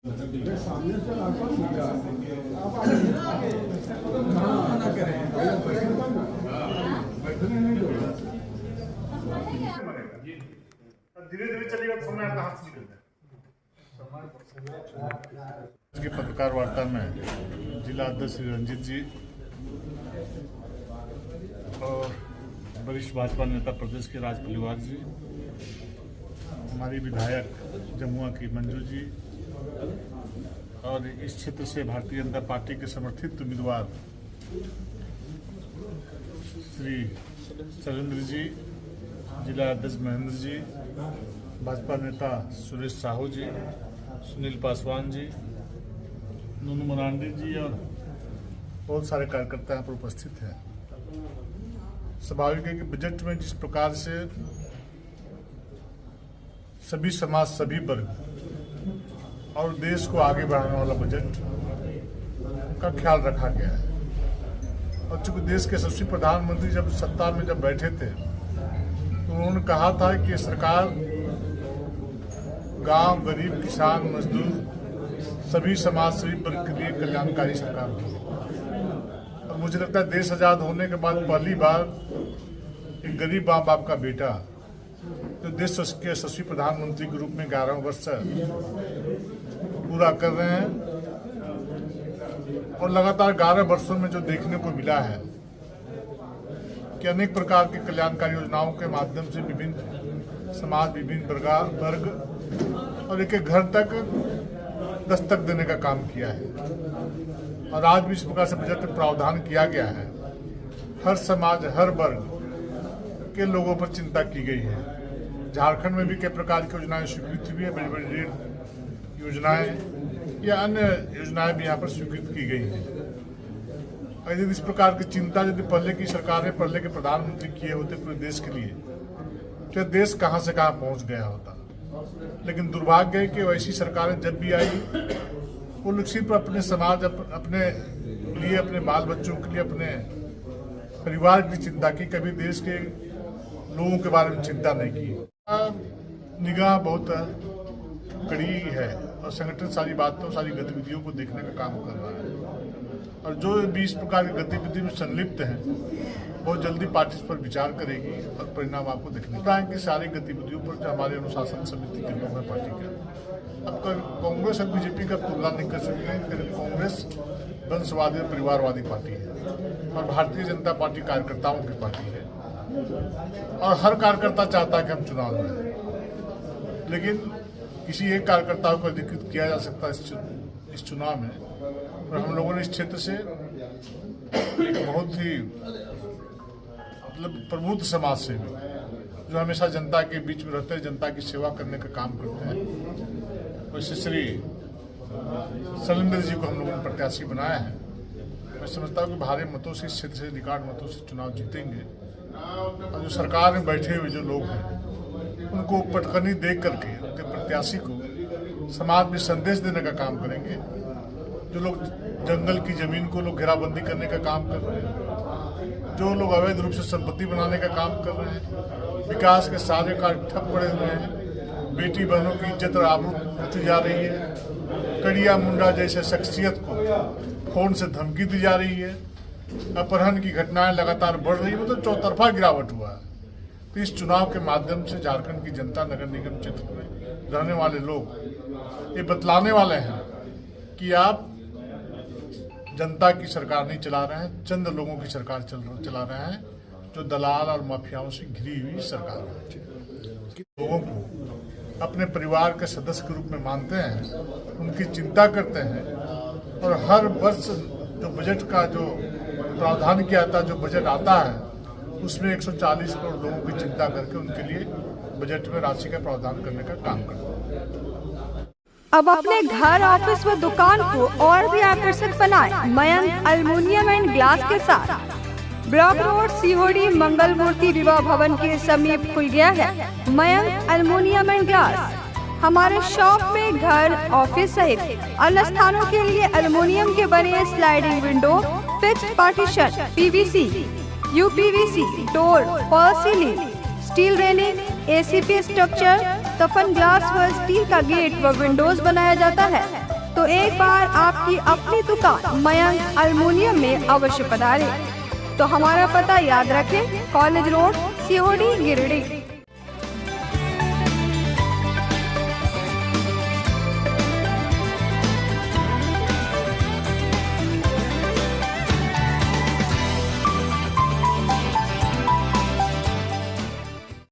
सामने से आप मना करें धीरे धीरे चलेगा तो समय आपका हाथ से निकल जाए। पत्रकार वार्ता में जिला अध्यक्ष श्री रंजीत जी और वरिष्ठ भाजपा नेता प्रदेश के राज परिवार जी, हमारी विधायक जमुआ की मंजू जी और इस क्षेत्र से भारतीय जनता पार्टी के समर्थित उम्मीदवार श्री शैलेंद्र जी, जिला अध्यक्ष महेंद्र जी, भाजपा नेता सुरेश साहू जी, सुनील पासवान जी, नूनू मरांडी जी और बहुत सारे कार्यकर्ता यहाँ पर उपस्थित हैं। स्वाभाविक है कि बजट में जिस प्रकार से सभी समाज, सभी वर्ग और देश को आगे बढ़ाने वाला बजट का ख्याल रखा गया है। और चूंकि देश के यशस्वी प्रधानमंत्री जब सत्ता में बैठे थे तो उन्होंने कहा था कि सरकार गांव, गरीब, किसान, मजदूर, सभी समाज, सभी वर्ग के लिए कल्याणकारी सरकार होगी। और मुझे लगता है देश आजाद होने के बाद पहली बार एक गरीब माँ बाप का बेटा जो देश के यशस्वी प्रधानमंत्री के रूप में 11 वर्ष पूरा कर रहे हैं और लगातार 11 वर्षों में जो देखने को मिला है कि अनेक प्रकार की कल्याणकारी योजनाओं के माध्यम से विभिन्न समाज, विभिन्न वर्ग और एक एक घर तक दस्तक देने का काम किया है। और आज भी इस प्रकार से बजट में प्रावधान किया गया है। हर समाज, हर वर्ग के लोगों पर चिंता की गई है। झारखंड में भी कई प्रकार की योजनाएं स्वीकृत हुई है, बड़ी बड़ी रेल योजनाएं या अन्य योजनाएं भी यहाँ पर स्वीकृत की गई हैं। और यदि इस प्रकार की चिंता यदि पहले की सरकारें, पहले के प्रधानमंत्री किए होते पूरे देश के लिए, तो देश कहाँ से कहाँ पहुँच गया होता। लेकिन दुर्भाग्य है कि वैसी सरकारें जब भी आई वो लोग सिर्फ अपने समाज, अपने लिए, अपने बाल बच्चों के लिए, अपने परिवार की चिंता की, कभी देश के लोगों के बारे में चिंता नहीं की। निगाह बहुत कड़ी है और संगठन सारी बातों, सारी गतिविधियों को देखने का काम कर रहा है। और जो भी इस प्रकार की गतिविधि में संलिप्त हैं बहुत जल्दी पार्टी इस पर विचार करेगी और परिणाम आपको देखने को मिलेगा। कि सारी गतिविधियों पर जो हमारे अनुशासन समिति के लोग हैं पार्टी के, अब कांग्रेस और बीजेपी का तुलना नहीं कर सकते हैं। कांग्रेस वंशवादी और परिवारवादी पार्टी है और भारतीय जनता पार्टी कार्यकर्ताओं की पार्टी है और हर कार्यकर्ता चाहता है कि हम चुनाव लड़ें, लेकिन किसी एक कार्यकर्ता को अधिकृत किया जा सकता है इस चुनाव में। और हम लोगों ने इस क्षेत्र से एक बहुत ही प्रबुद्ध समाज सेवी जो हमेशा जनता के बीच में रहते हैं, जनता की सेवा करने का काम करते हैं, वैसे श्री शैलेंद्र जी को हम लोगों ने प्रत्याशी बनाया है। मैं समझता हूँ कि भारी मतों से, इस क्षेत्र से, रिकॉर्ड मतों से चुनाव जीतेंगे। और जो सरकार में बैठे हुए जो लोग हैं उनको पटकनी देख करके उनके प्रत्याशी को समाज में संदेश देने का काम करेंगे। जो लोग जंगल की जमीन को लोग घेराबंदी करने का काम कर रहे हैं, जो लोग अवैध रूप से संपत्ति बनाने का काम कर रहे हैं, विकास के सारे कार्य ठप पड़े हुए हैं, बेटी बहनों की इज्जत और आबरू लूटी जा रही है, कड़िया मुंडा जैसे शख्सियत को फोन से धमकी दी जा रही है, अपहरण की घटनाएं लगातार बढ़ रही है, मतलब चौतरफा गिरावट हुआ है। तो इस चुनाव के माध्यम से झारखंड की जनता, नगर निगम क्षेत्र में रहने वाले लोग ये बतलाने वाले हैं कि आप जनता की सरकार नहीं चला रहे हैं, चंद लोगों की सरकार चला रहे हैं जो दलाल और माफियाओं से घिरी हुई सरकार है। लोगों को अपने परिवार के सदस्य के रूप में मानते हैं, उनकी चिंता करते हैं और हर वर्ष जो बजट का जो प्रावधान किया था, जो बजट आता है उसमें 140 करोड़ लोगों की चिंता करके उनके लिए बजट में राशि का प्रावधान करने का काम करते हैं। अब अपने घर, ऑफिस व दुकान को और भी आकर्षक बनाएं मयंक एल्युमिनियम एंड ग्लास के साथ। ब्लॉक रोड, सीहोड़ी, मंगल मूर्ति विवाह भवन के समीप खुल गया है मयंक एल्युमिनियम एंड ग्लास। हमारे शॉप में घर, ऑफिस सहित अन्य स्थानों के लिए एल्युमिनियम के बने sliding window, fixed partition, PVC, UPVC, door, fall ceiling, steel railing, ACP structure, तफन ग्लास व स्टील का गेट व विंडोज बनाया जाता है। तो एक बार आपकी अपनी दुकान मयंक एल्युमिनियम में अवश्य पधारें। तो हमारा पता याद रखें, कॉलेज रोड, सीहोडी, गिरिडीह।